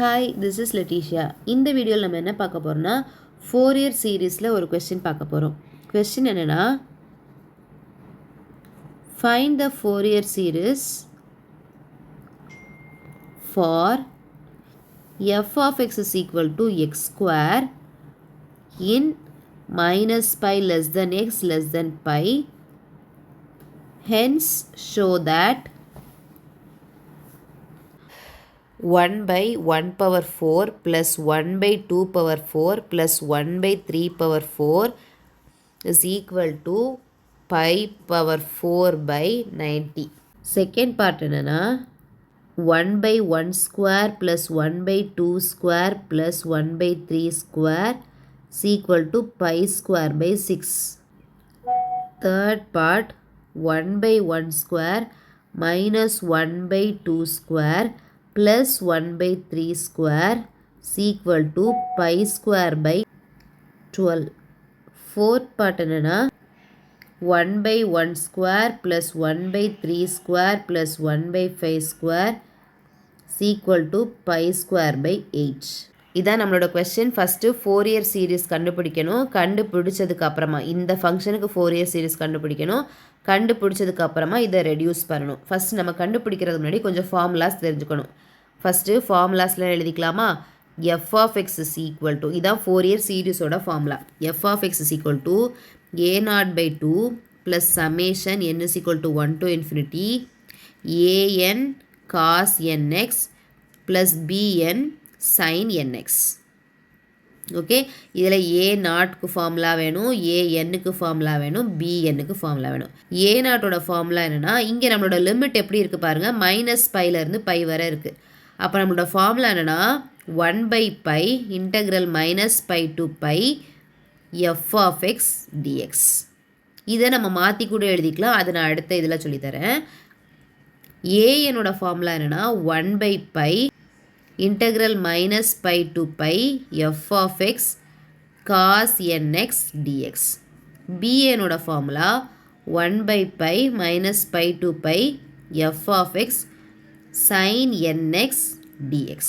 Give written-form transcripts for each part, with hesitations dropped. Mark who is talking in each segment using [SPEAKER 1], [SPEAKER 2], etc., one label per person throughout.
[SPEAKER 1] Hi, this is Letitia. இந்த வீடியோவில் நம்ம என்ன பார்க்க போகிறோம்னா Fourier சீரீஸில் ஒரு கொஸ்டின் பார்க்க போகிறோம். கொஸ்டின் என்னென்னா, find the Fourier series for f of x is equal to x square in minus pi less than x less than pi. Hence, show that 1 by 1 power 4 plus 1 by 2 power 4 plus 1 by 3 power 4 is equal to pi power 4 by 90. Second part என்னன்னா 1 by 1 square plus 1 by 2 square plus 1 by 3 square is equal to pi square by 6. Third part 1 by 1 square minus 1 by 2 square plus 1 by 3 square is equal to pi square by 12. Fourth part என்னன்னா 1 by 1 square plus 1 by 3 square plus 1 by 5 square is equal to pi square by 8. இதான் நம்மளோட question. First Fourier series கண்டுபிடிக்கணும். கண்டுபிடிச்சதுக்கு அப்புறமா இந்த ஃபங்க்ஷனுக்கு Fourier series கண்டுபிடிக்கணும். கண்டுபிடிச்சதுக்கு அப்புறமா இதை ரெடியூஸ் பண்ணணும். ஃபஸ்ட் நம்ம கண்டுபிடிக்கிறதுக்கு முன்னாடி கொஞ்சம் ஃபார்முலாஸ் தெரிஞ்சுக்கணும். ஃபஸ்ட்டு ஃபார்முலாஸ்லாம் எழுதிக்கலாமா? F of x is equal to, இதான் ஃபோரியர் சீரீஸோட formula. F of x is equal to a naught by 2 plus summation n is equal to 1 to infinity a n cos n x plus b n sin nx. Okay, இதில் a நாட்க்கு formula வேணும், ஏஎன்னுக்கு formula வேணும், பிஎன்னுக்கு formula வேணும். ஏ நாட்டோட formula என்னென்னா, இங்கே நம்மளோட limit எப்படி இருக்குது பாருங்கள், மைனஸ் பைலேருந்து பை வரை இருக்குது. அப்போ நம்மளோட ஃபார்முலா என்னென்னா 1 by pi integral minus pi to pi f of x dx. இதை நம்ம மாற்றி கூட எழுதிக்கலாம், அது நான் அடுத்த இதில் சொல்லித்தரேன். ஏஎனோட ஃபார்முலா என்னென்னா 1 by pi integral minus pi to pi f of x cos nx dx. bnோட formula 1 by pi minus pi to pi f of x sin nx dx.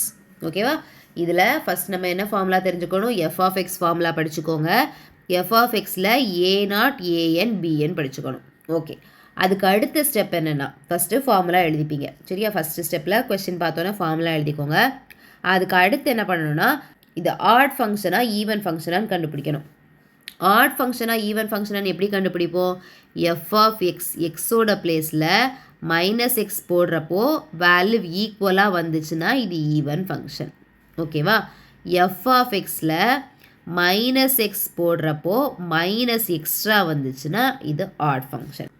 [SPEAKER 1] ஓகேவா? இதில் ஃபஸ்ட் நம்ம என்ன ஃபார்முலா தெரிஞ்சுக்கணும், f of x ஃபார்முலா படிச்சுக்கோங்க. f of xல a naught an bn படிச்சுக்கணும். Okay, அதுக்கு அடுத்த ஸ்டெப் என்னென்னா, ஃபஸ்ட்டு ஃபார்முலா எழுதிப்பீங்க. சரியா? ஃபஸ்ட்டு ஸ்டெப்பில் கொஸ்டின் பார்த்தோன்னா ஃபார்முலா எழுதிக்கோங்க. அதுக்கு அடுத்து என்ன பண்ணணும்னா, இது ஆட் ஃபங்க்ஷனாக ஈவன் ஃபங்க்ஷனான்னு கண்டுபிடிக்கணும். ஆட் ஃபங்க்ஷனாக ஈவன் ஃபங்க்ஷனான்னு எப்படி கண்டுபிடிப்போம்? எஃப் ஆஃப் எக்ஸ், எக்ஸோட பிளேஸில் மைனஸ் எக்ஸ் போடுறப்போ வேல்யூ ஈக்குவலாக வந்துச்சுன்னா இது ஈவன் ஃபங்க்ஷன். ஓகேவா? எஃப் ஆஃப் எக்ஸில் மைனஸ் எக்ஸ் போடுறப்போ மைனஸ் எக்ஸ்ட்ரா வந்துச்சுன்னா இது ஆட் ஃபங்க்ஷன்.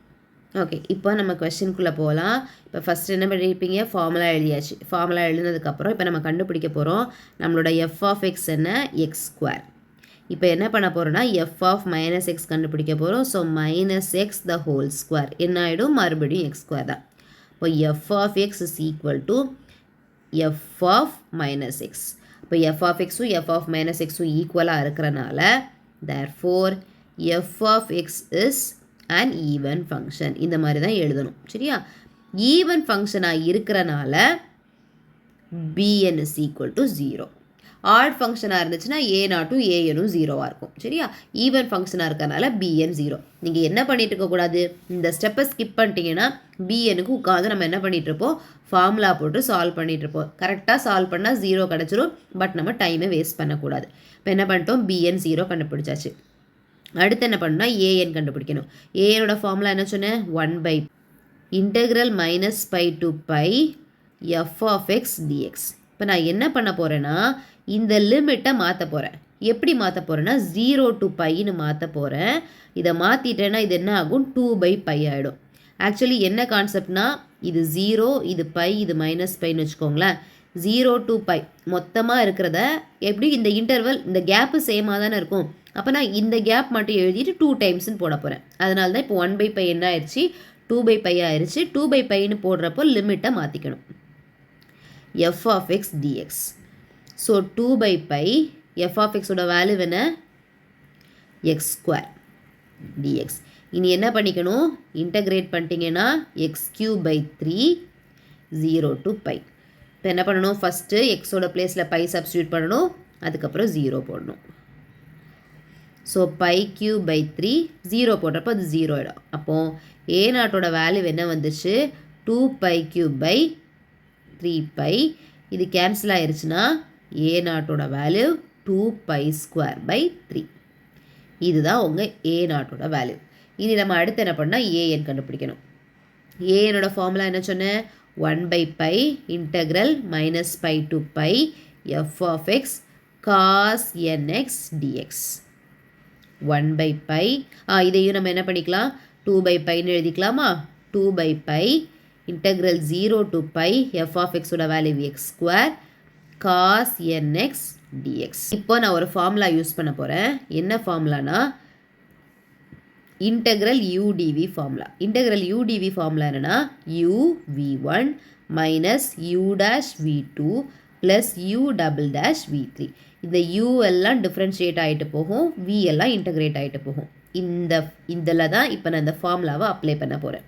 [SPEAKER 1] ஓகே, இப்போ நம்ம கொஸ்டின்குள்ளே போகலாம். இப்போ ஃபஸ்ட் என்ன பண்ணியிருப்பீங்க, ஃபார்முலா எழுதியாச்சு. ஃபார்முலா எழுதினதுக்கப்புறம் இப்போ நம்ம கண்டுபிடிக்க போகிறோம் நம்மளோட எஃப் ஆஃப் எக்ஸ் என்ன, எக்ஸ் ஸ்கொயர். இப்போ என்ன பண்ண போகிறோன்னா எஃப் ஆஃப் மைனஸ் எக்ஸ் கண்டுபிடிக்க போகிறோம். So minus x the whole square என்ன ஆகிடும், மறுபடியும் எக்ஸ் ஸ்கொயர் தான். இப்போ f of x is equal to f of minus x. இப்போ எஃப் ஆஃப் எக்ஸும் எஃப் ஆஃப் மைனஸ் எக்ஸும் ஈக்குவலாக இருக்கிறனால therefore f of x is and even function. இந்த மாதிரி தான் எழுதணும். சரியா? ஈவன் ஃபங்க்ஷனாக இருக்கிறனால b n is equal to 0. Odd ஃபங்க்ஷனாக இருந்துச்சுன்னா ஏ நாட்டும் ஏஎனும் 0வாக இருக்கும். சரியா? ஈவன் ஃபங்க்ஷனாக இருக்கிறனால பிஎன் 0. நீங்கள் என்ன பண்ணிட்டு இருக்கக்கூடாது, இந்த ஸ்டெப்பை ஸ்கிப் பண்ணிட்டீங்கன்னா பிஎனுக்கு உட்காந்து நம்ம என்ன பண்ணிகிட்டு இருப்போம், ஃபார்முலா போட்டு சால்வ் பண்ணிகிட்டு இருப்போம். கரெக்டாக சால்வ் பண்ணால் 0 கிடச்சிரும். பட் நம்ம டைமை வேஸ்ட் பண்ணக்கூடாது. இப்போ என்ன பண்ணிட்டோம், பிஎன் 0 கண்டுபிடிச்சாச்சு. அடுத்து என்ன பண்ணணும்னா ஏஎன் கண்டுபிடிக்கணும். ஏஎனோட ஃபார்முலா என்ன சொன்னேன், 1 by integral minus pi to pi f of x dx. இப்போ நான் என்ன பண்ண போகிறேன்னா இந்த லிமிட்டை மாற்ற போகிறேன். எப்படி மாற்ற போகிறேன்னா 0 to பைன்னு மாற்ற போகிறேன். இதை மாற்றிட்டேன்னா இது என்ன ஆகும், 2 by பை ஆகிடும். ஆக்சுவலி என்ன கான்செப்ட்னா இது 0, இது பை, இது மைனஸ் பைன்னு வச்சுக்கோங்களேன். 0 to பை மொத்தமாக இருக்கிறத எப்படி இந்த இன்டர்வல் இந்த கேப்பு சேமாக தானே இருக்கும். அப்போ நான் இந்த கேப் மட்டும் எழுதிட்டு 2 டைம்ஸ்ன்னு போட போகிறேன். அதனால தான் இப்போ 1 by பை என்ன ஆயிடுச்சு, 2 by பை ஆயிடுச்சு. 2 by பைன்னு போடுறப்போ லிமிட்டை மாற்றிக்கணும். F of x dx. So 2 by pi f of எக்ஸோட வேல்யூ என்ன, எக்ஸ் ஸ்கொயர் டிஎக்ஸ். இனி என்ன பண்ணிக்கணும், இன்டகிரேட் பண்ணிட்டீங்கன்னா x cube by 3 0 to pi. இப்போ என்ன பண்ணணும், ஃபஸ்ட்டு எக்ஸோட பிளேஸில் பை சப்ஸ்டியூட் பண்ணணும், அதுக்கப்புறம் 0 போடணும். ஸோ பை கியூப் பை 3 0 போடுறப்போ அது 0 ஆகிடும். அப்போது ஏ நாட்டோட வேல்யூ என்ன வந்துச்சு, 2 பை கியூப் பை 3 பை. இது கேன்சல் ஆயிடுச்சுன்னா ஏ நாட்டோட வேல்யூ 2 பை ஸ்கொயர் பை 3. இதுதான் உங்கள் ஏ நாட்டோட வேல்யூ. இனி நம்ம அடுத்து என்ன பண்ணால் ஏஎன் கண்டுபிடிக்கணும். ஏஎனோட ஃபார்முலா என்ன சொன்னேன், 1 by pi integral minus pi to pi f of x cos nx dx. 1 by pi இதையும் நம்ம என்ன பண்ணிக்கலாம், 2 by pi எழுதிக்கலாமா. 2 by pi integral 0 to pi f of x ஓட value x square cos nx dx. இப்போ நான் ஒரு formula use பண்ண போகிறேன். என்ன ஃபார்முலானா integral UDV formula. Integral UDV formula என்னென்னா u v1 minus u dash v2 plus u double dash v3. இந்த u எல்லாம் டிஃப்ரென்ஷியேட் ஆகிட்டு போகும், v எல்லாம் இன்டெகிரேட் ஆகிட்டு போகும். இதில் தான் இப்போ நான் இந்த ஃபார்முலாவை அப்ளை பண்ண போகிறேன்.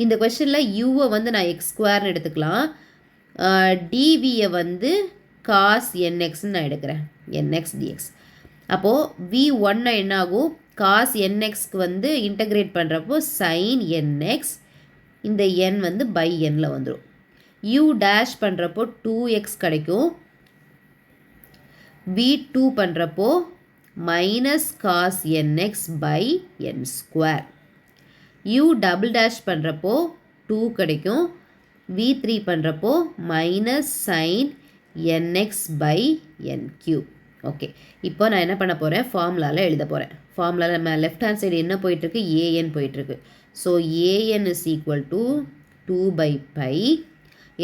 [SPEAKER 1] இந்த கொஸ்டினில் யூவை வந்து நான் எக்ஸ் ஸ்கொயர்னு எடுத்துக்கலாம், டிவியை வந்து காஸ் என்எக்ஸ்ன்னு நான் எடுக்கிறேன், என்எக்ஸ் டிஎக்ஸ். அப்போது v1 என்ன ஆகும், காஸ் என்எக்ஸ்க்கு வந்து இன்டகிரேட் பண்ணுறப்போ சைன் என்எக்ஸ், இந்த n வந்து பை எண்ணில் வந்துடும். u டேஷ் பண்ணுறப்போ 2x கிடைக்கும், v2 பண்ணுறப்போ minus cos nx by n square. u double dash பண்ணுறப்போ 2 கிடைக்கும், v3 பண்ணுறப்போ minus sine nx by n cube. Okay, இப்போ நான் என்ன பண்ண போகிறேன், ஃபார்முலாவில் எழுத போகிறேன். ஃபார்முலாவில் நம்ம லெஃப்ட் ஹேண்ட் சைடு என்ன போயிட்டுருக்கு, ஏஎன் போயிட்டுருக்கு. So a n is equal to 2 by pi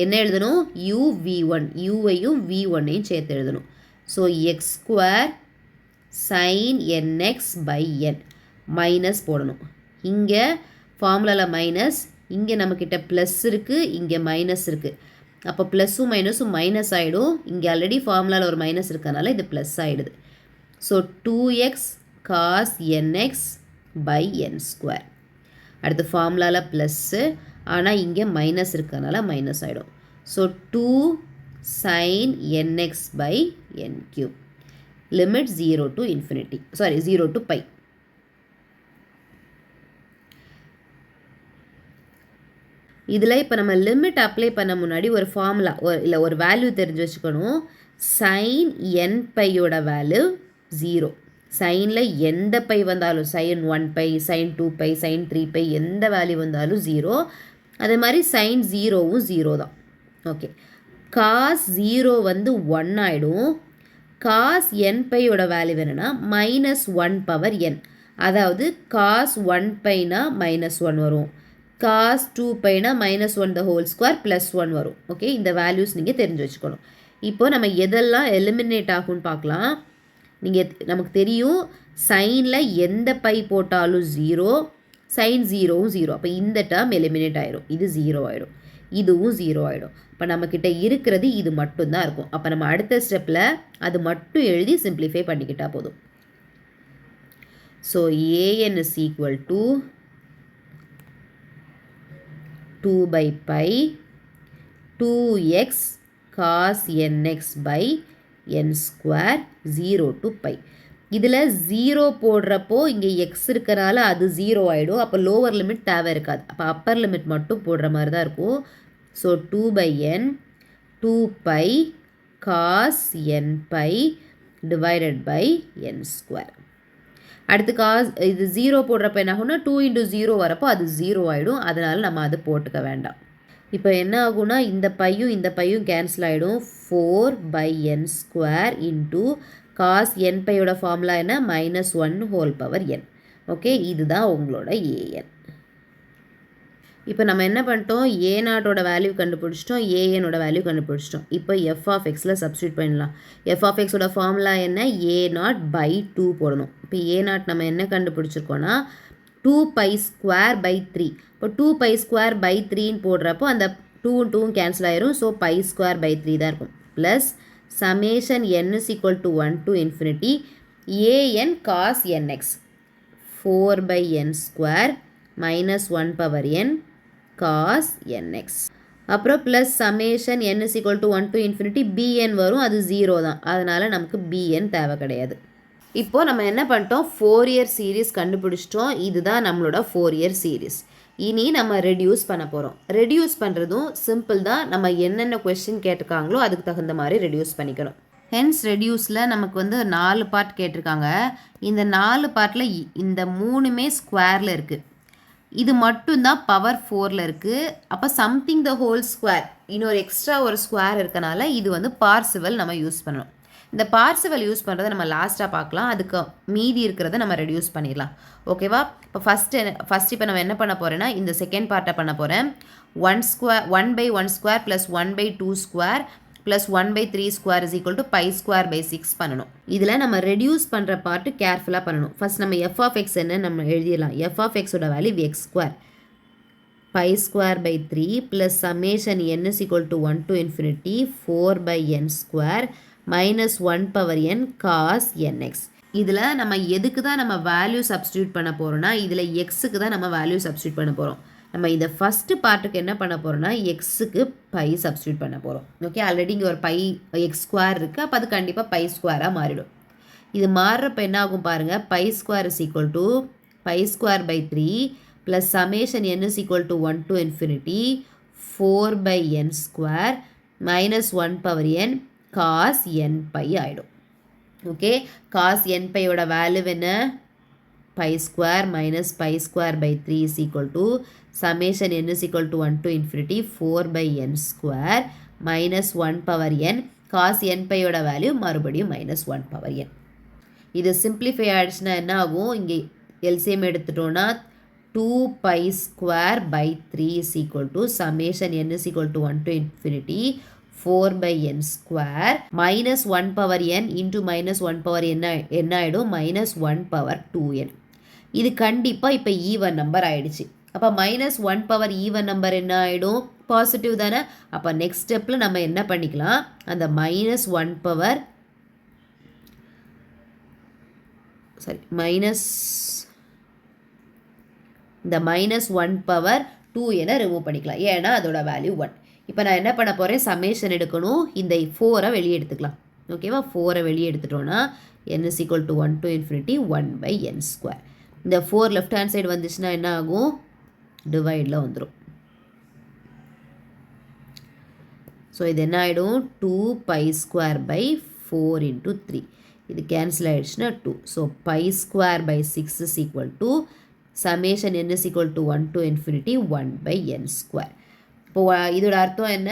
[SPEAKER 1] என்ன எழுதணும், u v1, யூவையும் v1ஐயும் சேர்த்து எழுதணும். So x square sine nx by n minus போடணும். இங்கே ஃபார்முலாவில் மைனஸ், இங்கே நம்மக்கிட்ட ப்ளஸ் இருக்குது, இங்கே மைனஸ் இருக்குது. அப்போ ப்ளஸ்ஸும் மைனஸும் மைனஸ் ஆகிடும். இங்கே ஆல்ரெடி ஃபார்முலாவில் ஒரு மைனஸ் இருக்கனால இது ப்ளஸ் ஆகிடுது. So 2x cos nx by n square. அடுத்து ஃபார்முலாவில் ப்ளஸ்ஸு, ஆனால் இங்கே மைனஸ் இருக்கனால மைனஸ் ஆகிடும். So 2 sine nx by n cube. Limit 0 to infinity, 0 to pi. இதில் இப்போ நம்ம லிமிட் அப்ளை பண்ண முன்னாடி ஒரு ஃபார்முலா இல்லை ஒரு வேல்யூ தெரிஞ்சு வச்சுக்கணும். சைன் என் பையோட வேல்யூ 0. சைனில் எந்த பை வந்தாலும், sine 1 pi, sine 2 pi, sine 3 pi, எந்த வேல்யூ வந்தாலும் 0. அதே மாதிரி சைன் 0வும் 0 தான். ஓகே, காஸ் 0 வந்து 1 ஆகிடும். காஸ் என் பையோட வேல்யூ என்னென்னா மைனஸ் 1 பவர் என். அதாவது காஸ் 1 பைனா மைனஸ் 1 வரும், காஸ் 2 பைனா minus 1 the whole square plus 1 வரும். ஓகே, இந்த வேல்யூஸ் நீங்கள் தெரிஞ்சு வச்சுக்கணும். இப்போது நம்ம எதெல்லாம் எலிமினேட் ஆகும்னு பார்க்கலாம். நமக்கு தெரியும் சைனில் எந்த பை போட்டாலும் 0, சைன் 0வும் 0. அப்போ இந்த டேர்ம் எலிமினேட் ஆகிடும், இது 0 ஆகிடும், இதுவும் 0 ஆகிடும். இப்போ நம்மக்கிட்ட இருக்கிறது இது மட்டும்தான் இருக்கும். அப்போ நம்ம அடுத்த ஸ்டெப்பில் அது மட்டும் எழுதி சிம்பிளிஃபை பண்ணிக்கிட்டால் போதும். So a n is equal to 2 by pi 2x cos nx by n square 0 to pi. இதில் 0 போடுறப்போ இங்கே x இருக்கிறனால அது 0 ஆகிடும். அப்போ லோவர் லிமிட் தேவை இருக்காது, அப்போ அப்பர் லிமிட் மட்டும் போடுற மாதிரி தான் இருக்கும். So 2 by n 2 pi cos n pi divided by n square. அடுத்து காஸ் இது 0 போடுறப்ப என்ன ஆகும்னா 2 into 0 வரப்போ அது 0 ஆகிடும். அதனால் நம்ம அது போட்டுக்க வேண்டாம். இப்போ என்ன ஆகும்னா இந்த பையும் கேன்சல் ஆகிடும். 4 by n square into cos n பையோட ஃபார்முலா என்ன, minus 1 whole power n. Okay, இதுதான் உங்களோட ஏஎன். இப்போ நம்ம என்ன பண்ணிட்டோம், ஏ நாட்டோட வேல்யூ கண்டுபிடிச்சிட்டோம், ஏஎனோட வேல்யூ கண்டுபிடிச்சிட்டோம். இப்போ எஃப் ஆஃப் எக்ஸில் சப்ஸ்டியூட் பண்ணலாம். எஃப் ஆஃப் எக்ஸோட ஃபார்முலா என்ன, ஏ நாட் பை 2 போடணும். இப்போ ஏ நாட் நம்ம என்ன கண்டுபிடிச்சிருக்கோன்னா 2 பை ஸ்கொயர் பை 3. இப்போ 2 பை ஸ்கொயர் பை 3ன்னு போடுறப்போ அந்த 2வும் 2வும் கேன்சல் ஆயிரும். ஸோ பை ஸ்கொயர் பை 3 தான் இருக்கும். Plus summation n is equal to 1 to infinity a n cos nx 4 by n square minus 1 power n cos nx. அப்புறம் plus summation n is equal to 1 to infinity bn வரும், அது 0 தான், அதனால் நமக்கு bn தேவை கிடையாது. இப்போது நம்ம என்ன பண்ணிட்டோம், 4 இயர் சீரீஸ் கண்டுபிடிச்சிட்டோம். இதுதான் நம்மளோட 4 இயர் சீரீஸ். இனி நம்ம ரெடியூஸ் பண்ண போகிறோம். ரெடியூஸ் பண்ணுறதும் சிம்பிள் தான், நம்ம என்னென்ன கொஸ்டின் கேட்டிருக்காங்களோ அதுக்கு தகுந்த மாதிரி ரெடியூஸ் பண்ணிக்கணும். ஹென்ஸ் ரெடியூஸில் நமக்கு வந்து 4 பார்ட் கேட்டிருக்காங்க. இந்த 4 பார்ட்டில் இந்த 3மே ஸ்கொயரில் இருக்குது, இது மட்டும்தான் பவர் 4ல் இருக்குது. அப்போ சம்திங் த ஹோல் ஸ்கொயர், இன்னொரு எக்ஸ்ட்ரா ஒரு ஸ்கொயர் இருக்கனால இது வந்து பார்சிவல் நம்ம யூஸ் பண்ணணும். இந்த பார்சிவல் யூஸ் பண்ணுறதை நம்ம லாஸ்ட்டாக பார்க்கலாம், அதுக்கு மீதி இருக்கிறத நம்ம ரெடியூஸ் பண்ணிடலாம். ஓகேவா? இப்போ ஃபஸ்ட் இப்போ நம்ம என்ன பண்ண போகிறேன்னா இந்த செகண்ட் பார்ட்டை பண்ண போகிறேன். 1/1 square plus 1/2 square plus 1/3 square is equal to pi square by 6 பண்ணணும். இதில் நம்ம ரெடியூஸ் பண்ணுற பார்ட்டு கேர்ஃபுல்லாக பண்ணணும். ஃபஸ்ட் நம்ம எஃப் ஆஃப் எக்ஸ் என்ன நம்ம எழுதிடலாம். எஃப் ஆஃப் எக்ஸோட value x square pi square by 3 plus summation n is equal to 1 to infinity 4/n square minus 1 power n cos nx. இதில் நம்ம எதுக்கு தான் நம்ம வேல்யூ சப்ஸ்டியூட் பண்ண போகிறோம்னா இதில் எக்ஸுக்கு தான் நம்ம வேல்யூ சப்ஸ்டியூட் பண்ண போகிறோம். நம்ம இந்த ஃபஸ்ட்டு பார்ட்டுக்கு என்ன பண்ண போகிறோம்னா எக்ஸுக்கு பை சப்ஸ்டியூட் பண்ண போகிறோம். ஓகே, ஆல்ரெடி இங்கே ஒரு பை எக்ஸ் ஸ்கொயர் இருக்குது, அப்போ அது கண்டிப்பாக பை ஸ்கொயராக மாறிடும். இது மாறுறப்ப என்ன ஆகும் பாருங்கள், pi square is equal to pi square by 3 plus summation n is equal to 1 to infinity 4/n square minus 1 power n cos n pi ஆகிடும். ஓகே, cos n பையோட வேல்யூ என்ன, pi square minus pi square by 3 is equal to summation n is equal to 1 to infinity 4/n square minus 1 power n cos n பையோட value மறுபடியும் minus 1 power n. இது simplify ஆகிடுச்சுன்னா என்ன ஆகும், இங்கே LCM எடுத்துட்டோன்னா 2 pi square by 3 is equal to summation n is equal to 1 to infinity 4/n square minus 1 power n into minus 1 power என்ன ஆகிடும், மைனஸ் 1 பவர் 2n. இது கண்டிப்பாக இப்போ ஈவன் நம்பர் ஆகிடுச்சு. அப்போ மைனஸ் 1 பவர் ஈவன் நம்பர் என்ன ஆகிடும், பாசிட்டிவ் தானே. அப்போ நெக்ஸ்ட் ஸ்டெப்பில் நம்ம என்ன பண்ணிக்கலாம், அந்த மைனஸ் 1 பவர் இந்த மைனஸ் 1 பவர் 2n ரிமூவ் பண்ணிக்கலாம், ஏன்னா அதோட வேல்யூ 1. இப்போ நான் என்ன பண்ண போகிறேன், சமேஷன் எடுக்கணும், இந்த 4 வெளியே எடுத்துக்கலாம். ஓகேவா, 4 வெளியே எடுத்துட்டோன்னா n is equal to 1 to infinity 1/n square. இந்த 4 லெஃப்ட் ஹேண்ட் சைடு வந்துச்சுன்னா என்ன ஆகும், டிவைடில் வந்துடும். ஸோ இது என்ன ஆகிடும், 2 பை ஸ்கொயர் பை 4 இன்ட்டு 3, இது கேன்சல் ஆகிடுச்சுன்னா 2. So pi square by 6 is equal to summation n is equal to 1 to infinity 1/n square. இப்போ இதோட அர்த்தம் என்ன,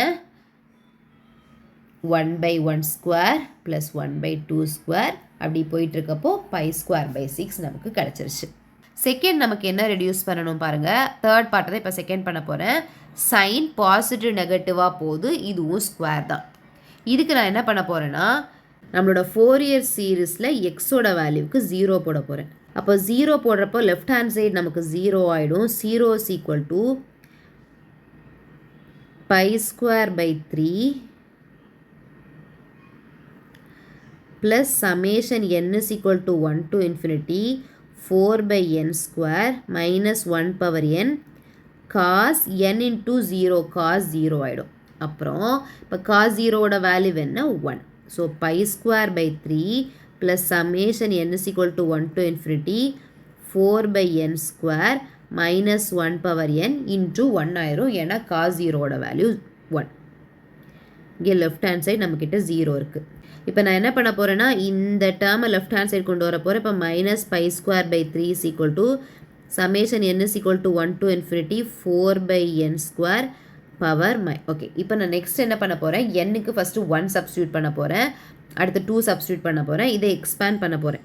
[SPEAKER 1] 1/1 ஸ்கொயர் ப்ளஸ் 1/2 ஸ்கொயர் அப்படி போயிட்டுருக்கப்போ பை ஸ்கொயர் பை 6 நமக்கு கிடச்சிருச்சு. செகண்ட் நமக்கு என்ன ரெடியூஸ் பண்ணணும் பாருங்கள், தேர்ட் பார்ட்டை தான் இப்போ செகண்ட் பண்ண போகிறேன். சைன் பாசிட்டிவ் நெகட்டிவாக போகுது, இதுவும் ஸ்கொயர் தான். இதுக்கு நான் என்ன பண்ண போகிறேன்னா நம்மளோட 4 இயர் சீரீஸில் எக்ஸோட வேல்யூவுக்கு 0 போட போகிறேன். அப்போ 0 போடுறப்போ லெஃப்ட் ஹேண்ட் சைடு நமக்கு 0 ஆகிடும். 0 is equal to pi square by 3 plus summation n is equal to 1 to infinity 4/n square minus 1 power n cos n into 0 cos 0 ஆகிடும். அப்புறம் இப்போ cos 0ஓட வேல்யூ என்ன, 1. So pi square by 3 plus summation n is equal to 1 to infinity 4/n square minus 1 power n into 1 ஆயிரும், ஏன்னா cos 0ஓட value 1. இங்கே left hand side நம்மக்கிட்ட 0 இருக்குது. இப்போ நான் என்ன பண்ண போகிறேன்னா இந்த டேர்மை லெஃப்ட் ஹேண்ட் சைடு கொண்டு வர போகிறேன். இப்போ minus pi square by 3 is equal to summation n is equal to 1 to infinity 4/n square power okay. இப்போ நான் நெக்ஸ்ட் என்ன பண்ண போகிறேன், n-க்கு ஃபஸ்ட்டு 1 சப்ஸ்டியூட் பண்ண போகிறேன், அடுத்து 2 சப்ஸ்டியூட் பண்ண போகிறேன், இதை எக்ஸ்பேண்ட் பண்ண போகிறேன்.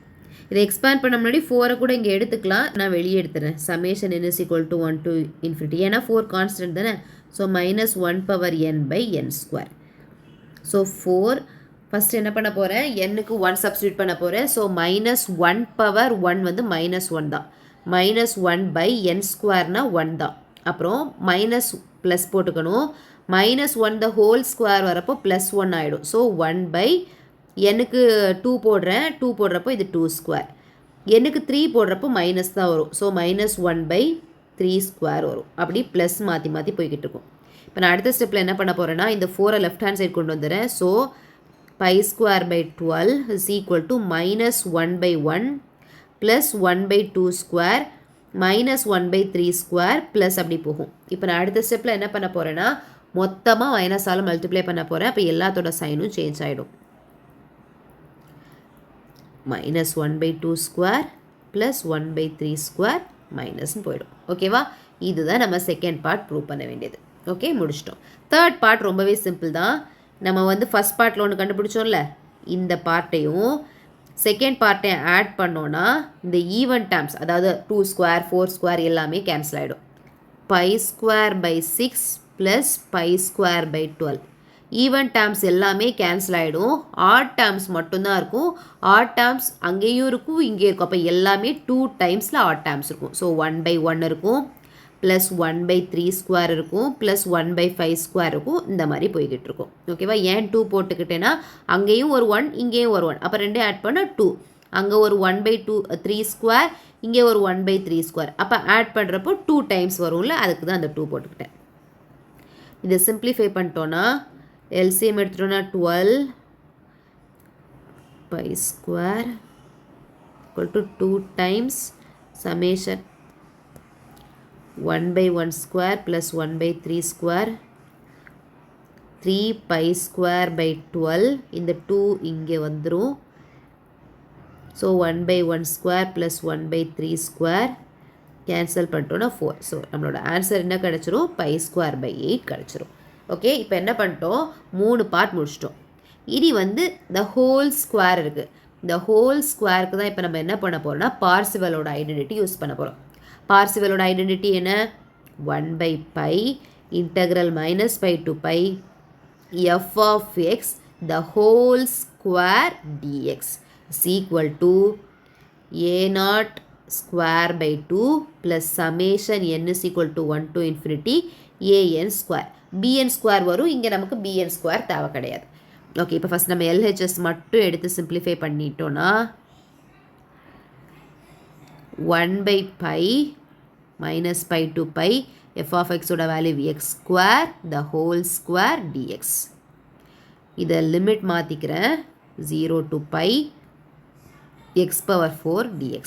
[SPEAKER 1] இதை எக்ஸ்பேண்ட் பண்ண முன்னாடி 4 கூட இங்கே எடுத்துக்கலாம், நான் வெளியே எடுத்துறேன். Summation n is equal to 1 to infinity, ஏன்னா 4 கான்ஸ்டன்ட் தானே. So minus 1 power n/n square. So 4 first என்ன பண்ண போகிறேன், n-க்கு 1 சப்ஸ்டியூட் பண்ண போகிறேன். ஸோ மைனஸ் 1 பவர் 1 வந்து மைனஸ் 1 தான், மைனஸ் 1/n ஸ்கொயர்னா 1 தான். அப்புறம் மைனஸ் ப்ளஸ் போட்டுக்கணும், மைனஸ் 1 த ஹோல் ஸ்கொயர் வரப்போ ப்ளஸ் 1 ஆகிடும். ஸோ 1/n-க்கு 2 போடுறேன், 2 போடுறப்போ இது 2 ஸ்கொயர், n-க்கு 3 போடுறப்போ மைனஸ் தான் வரும். ஸோ மைனஸ் 1/3 ஸ்கொயர் வரும். அப்படி ப்ளஸ் மாற்றி மாற்றி போய்கிட்டு இருக்கும். இப்போ நான் அடுத்த ஸ்டெப்பில் என்ன பண்ண போகிறேன்னா இந்த 4 லெஃப்ட் ஹேண்ட் சைடு கொண்டு வந்துடுறேன். So pi square by 12 is equal to minus 1 by 1 plus 1 by 2 square minus 1 by 3 square plus அப்படி போகும். இப்போ நான் அடுத்த ஸ்டெப்பில் என்ன பண்ண போகிறேன்னா மொத்தமாக மைனஸால் மல்டிப்ளை பண்ண போகிறேன். அப்போ எல்லாத்தோட சைனும் சேஞ்ச் ஆகிடும். minus 1 by 2 square plus 1 by 3 square மைனஸ்ன்னு போயிடும். ஓகேவா? இதுதான் நம்ம செகண்ட் பார்ட் ப்ரூவ் பண்ண வேண்டியது. ஓகே, முடிச்சிட்டோம். தேர்ட் பார்ட் ரொம்பவே சிம்பிள் தான். நம்ம வந்து ஃபஸ்ட் பார்ட்டில் ஒன்று கண்டுபிடிச்சோம்ல, இந்த பார்ட்டையும் செகண்ட் பார்ட்டையும் ஆட் பண்ணோன்னா இந்த ஈவன் டேர்ம்ஸ், அதாவது 2 ஸ்கொயர் 4 ஸ்கொயர் எல்லாமே கேன்சல் ஆகிடும். pi square by 6 plus pi square by 12 even terms எல்லாமே கேன்சல் ஆகிடும். ஆட் டேர்ம்ஸ் மட்டும்தான் இருக்கும். ஆட் டேர்ம்ஸ் அங்கேயும் இருக்கும், இங்கேயும் இருக்கும். அப்போ எல்லாமே 2 டைம்ஸில் ஆட் டேர்ம்ஸ் இருக்கும். ஸோ 1 by 1 இருக்கும், ப்ளஸ் 1 by 3 ஸ்கொயர் இருக்கும், ப்ளஸ் 1 by 5 ஸ்கொயர் இருக்கும். இந்த மாதிரி போய்கிட்டு இருக்கும். ஓகேவா? ஏன் 2 போட்டுக்கிட்டேன்னா அங்கேயும் ஒரு 1 இங்கேயும் ஒரு 1, அப்போ ரெண்டே ஆட் பண்ண 2. அங்கே ஒரு 1 by 3 ஸ்கொயர், இங்கே ஒரு 1 by 3 ஸ்கொயர். அப்போ ஆட் பண்ணுறப்போ 2 டைம்ஸ் வரும்ல, அதுக்கு தான் அந்த 2 போட்டுக்கிட்டேன். இதை சிம்பிளிஃபை பண்ணிட்டோன்னா LCM எடுத்துட்டோன்னா 12 pi square equal to 2 times summation 1 by 1 square plus 1 by 3 square 3 pi square by 12. இந்த 2 இங்கே வந்துரும். So 1 by 1 square plus 1 by 3 square cancel பண்ணிட்டோன்னா 4. ஸோ நம்மளோட ஆன்சர் என்ன கிடச்சிரும்? pi square by 8 கிடச்சிரும். ஓகே, இப்போ என்ன பண்ணிட்டோம்? 3 பார்ட் முடிச்சிட்டோம். இனி வந்து the whole square இருக்குது. இந்த ஹோல் ஸ்கொயருக்கு தான் இப்போ நம்ம என்ன பண்ண போகிறோம்னா பார்சிவலோட ஐடென்டிட்டி யூஸ் பண்ண போகிறோம். பார்சிவலோட ஐடென்டிட்டி என்ன? 1 by pi integral minus pi to pi f of x the whole square dx is equal to a0 square by 2 plus summation n is equal to 1 to infinity an square. bn square வரும், இங்கே நமக்கு bn square தேவை கிடையாது. Okay, இப்போ first நம்ம LHS மட்டும் எடுத்து simplify பண்ணிட்டோன்னா 1 by pi minus pi to pi f of x ஓட value x square the whole square dx. இதை லிமிட் மாற்றிக்கிறேன் 0 to pi x power 4 dx.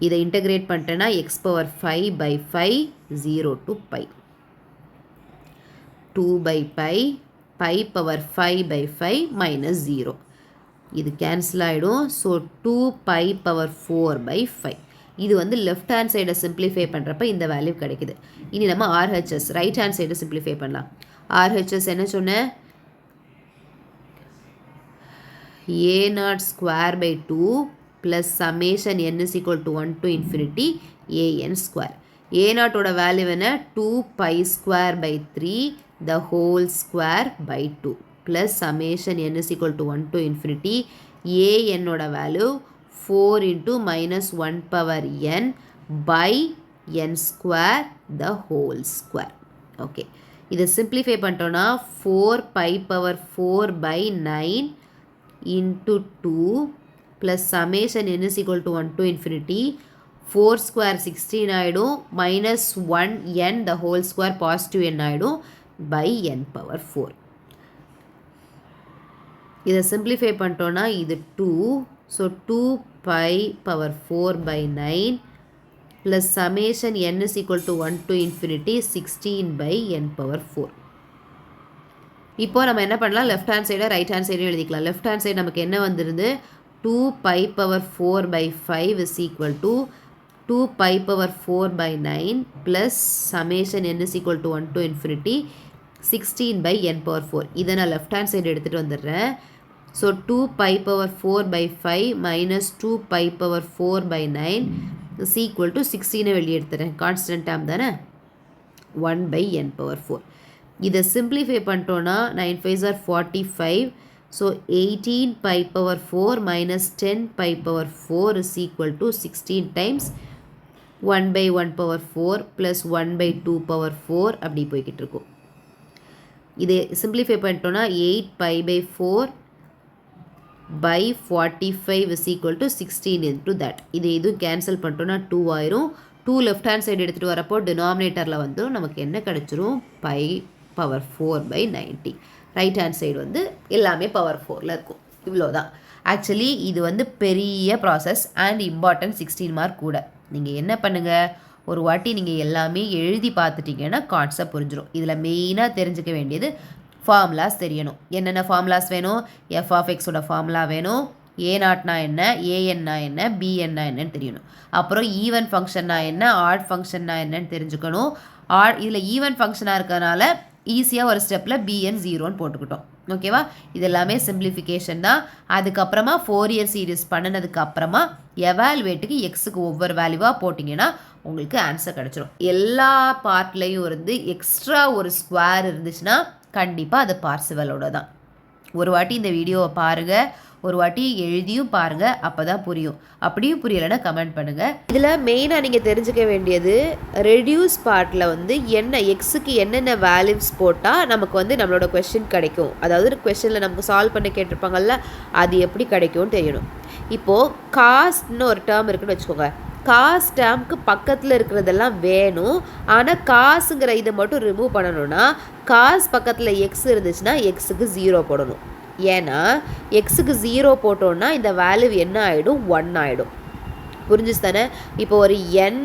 [SPEAKER 1] இதை இன்டகிரேட் பண்ணிட்டேன்னா x power 5 by 5 0 to pi 2 by pi pi power 5 by 5 minus 0. இது cancel ஆகிடும். So 2 pi power 4 by 5. இது வந்து left hand சைடை simplify பண்ணுறப்ப இந்த வேல்யூ கிடைக்குது. இனி நம்ம RHS ரைட் ஹேண்ட் சைடை சிம்பிளிஃபை பண்ணலாம். RHS என்ன சொன்னேன்? a0 square by 2 plus summation n is equal to 1 to infinity an square. a0 ஓட வேல்யூ என்ன? 2 pi square by 3 the whole square by 2 plus summation n is equal to 1 to infinity an ஓட value 4 into minus 1 power n by n square the whole square. Okay, இதை simplify பண்ணிட்டோன்னா 4 pi power 4 by 9 into 2 plus summation n is equal to 1 to infinity 4 square 16 ஆகிடும் minus 1 n the whole square positive n ஆகிடும் by n power 4. இதை simplify பண்ணிட்டோன்னா இது 2. So 2 pi power 4 by 9 plus summation n is equal to 1 to infinity 16 by n power 4. இப்போ நம்ம என்ன பண்ணலாம்? Left hand சைடை ரைட் ஹேண்ட் சைடும் எழுதிக்கலாம். லெஃப்ட் ஹேண்ட் சைடு நமக்கு என்ன வந்துடுது? 2 pi power 4 by 5 is equal to 2 pi power 4 by 9 plus summation n is equal to 1 to infinity 16 by n power 4. இதை நான் லெஃப்ட் ஹேண்ட் சைடு எடுத்துகிட்டு வந்துடுறேன். So 2 pi power 4 by 5 minus 2 pi power 4 by 9 is equal to 16 வெளியே எடுத்துகிறேன். Constant term தானே 1 by n power 4. இதை simplify பண்ணிட்டோன்னா 9 5s are 45. So 18 pi power 4 minus 10 pi power 4 is equal to 16 times 1 by 1 power 4 plus 1 by 2 power 4 அப்படி போய்கிட்டு இருக்கும். இதை simplify பண்ணிட்டோன்னா 8 pi by 4 by 45 is equal to 16 into that. இது இதுவும் கேன்சல் பண்ணிட்டோன்னா 2 ஆயிரும். 2 லெஃப்ட் ஹேண்ட் சைடு எடுத்துகிட்டு வரப்போ டினாமினேட்டரில் வந்து நமக்கு என்ன கிடச்சிரும் pi power 4/90. Right hand side வந்து எல்லாமே பவர் 4ல் இருக்கும். இவ்வளோதான். ஆக்சுவலி இது வந்து பெரிய ப்ராசஸ் அண்ட் இம்பார்ட்டன்ட் 16 மார்க் கூட. நீங்கள் என்ன பண்ணுங்கள், ஒரு வாட்டி நீங்கள் எல்லாமே எழுதி பார்த்துட்டிங்கன்னா கான்செப்ட் புரிஞ்சிடும். இதில் மெயினாக தெரிஞ்சுக்க வேண்டியது ஃபார்முலாஸ் தெரியணும். என்னென்ன ஃபார்முலாஸ் வேணும்? எஃப் ஆஃப் எக்ஸோட ஃபார்முலா வேணும், ஏநாட்னா என்ன, ஏஎன்னா என்ன, பிஎன்னா என்னன்னு தெரியணும். அப்புறம் ஈவன் ஃபங்க்ஷன்னா என்ன, ஆட் ஃபங்க்ஷன்னா என்னன்னு தெரிஞ்சுக்கணும். இதில் ஈவன் ஃபங்க்ஷனாக இருக்கிறதுனால ஈஸியாக ஒரு ஸ்டெப்பில் பிஎன் 0ன்னு போட்டுக்கிட்டோம். ஓகேவா? இது எல்லாமே சிம்பிளிஃபிகேஷன் தான். அதுக்கப்புறமா 4 இயர் சீரீஸ் பண்ணினதுக்கு அப்புறமா எவால்வேட்டுக்கு எக்ஸுக்கு ஒவ்வொரு வேல்யூவாக போட்டிங்கன்னா உங்களுக்கு ஆன்சர் கிடச்சிரும். எல்லா பார்ட்லேயும் இருந்து எக்ஸ்ட்ரா ஒரு ஸ்கொயர் இருந்துச்சுன்னா கண்டிப்பாக அது பார்சிவலோட தான். ஒரு வாட்டி இந்த வீடியோவை பாருங்கள், ஒரு வாட்டி எழுதியும் பாருங்கள், அப்போ தான் புரியும். அப்படியும் புரியலைன்னா கமெண்ட் பண்ணுங்கள். இதில் மெயினாக நீங்கள் தெரிஞ்சுக்க வேண்டியது ரெடியூஸ் பார்ட்டில் வந்து என்ன எக்ஸுக்கு என்னென்ன வேல்யூஸ் போட்டால் நமக்கு வந்து நம்மளோட கொஸ்டின் கிடைக்கும், அதாவது கொஸ்டினில் நமக்கு சால்வ் பண்ண கேட்டிருப்பாங்கல்ல, அது எப்படி கிடைக்கும்னு தெரியணும். இப்போது காஸ்ட்னு ஒரு டேர்ம் இருக்குன்னு வச்சுக்கோங்க. காஸ் டேர்முக்கு பக்கத்தில் இருக்கிறதெல்லாம் வேணும், ஆனால் காசுங்கிற இதை மட்டும் ரிமூவ் பண்ணணும்னா காஸ் பக்கத்தில் எக்ஸ் இருந்துச்சுன்னா எக்ஸுக்கு 0 போடணும். ஏன்னா எக்ஸுக்கு 0 போட்டோன்னா இந்த வேல்யூ என்ன ஆகிடும், 1 ஆகிடும். புரிஞ்சுச்சு தானே? இப்போ ஒரு என்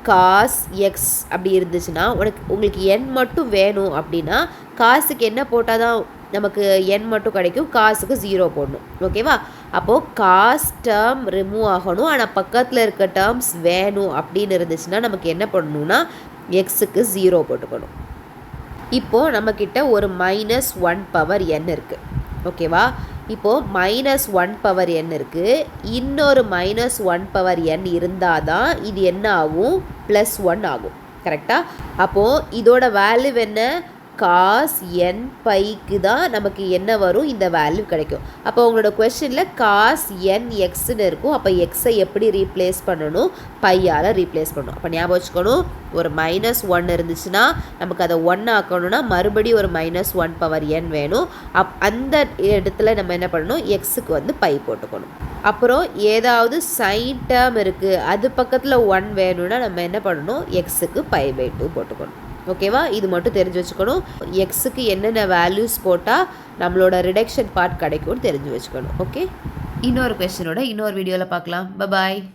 [SPEAKER 1] காஸ் எக்ஸ் அப்படி இருந்துச்சுன்னா உங்களுக்கு என் மட்டும் வேணும் அப்படின்னா காசுக்கு என்ன போட்டால் தான் நமக்கு என் மட்டும் கிடைக்கும், காசுக்கு 0 போடணும். ஓகேவா? அப்போது காஸ் டேர்ம் ரிமூவ் ஆகணும், ஆனால் பக்கத்தில் இருக்க டேர்ம்ஸ் வேணும் அப்படின்னு இருந்துச்சுன்னா நமக்கு என்ன பண்ணணும்னா எக்ஸுக்கு 0 போட்டுக்கணும். இப்போது நம்மக்கிட்ட ஒரு -1 பவர் n இருக்குது. ஓகேவா? இப்போது -1 பவர் n இருக்குது, இன்னொரு -1 பவர் n இருந்தால் தான் இது என்ன ஆகும், +1 ஆகும். கரெக்டாக? அப்போது இதோட வேல்யூ என்ன, காஸ் n பைக்கு தான் நமக்கு என்ன வரும், இந்த வேல்யூ கிடைக்கும். அப்போ உங்களோட கொஸ்டினில் காஸ் n எக்ஸ்ன்னு இருக்கும். அப்போ எக்ஸை எப்படி ரீப்ளேஸ் பண்ணணும், பையால் ரீப்ளேஸ் பண்ணணும். அப்போ ஞாபகம் வச்சுக்கணும், ஒரு -1 இருந்துச்சுன்னா நமக்கு அதை 1 ஆக்கணும்னா மறுபடியும் ஒரு -1 பவர் n வேணும். அந்த இடத்துல நம்ம என்ன பண்ணணும், எக்ஸுக்கு வந்து பை போட்டுக்கணும். அப்புறம் ஏதாவது சைன் டேர்ம் இருக்குது, அது பக்கத்தில் 1 வேணும்னா நம்ம என்ன பண்ணணும், எக்ஸுக்கு π/2 போட்டுக்கணும். ஓகேவா? இது மட்டும் தெரிஞ்சு வச்சுக்கணும். எக்ஸுக்கு என்னென்ன வேல்யூஸ் போட்டால் நம்மளோட ரிடக்ஷன் பார்ட் கிடைக்கும்னு தெரிஞ்சு வச்சுக்கணும். ஓகே, இன்னொரு கொஸ்டினோட இன்னொரு வீடியோவில் பார்க்கலாம். பாய்.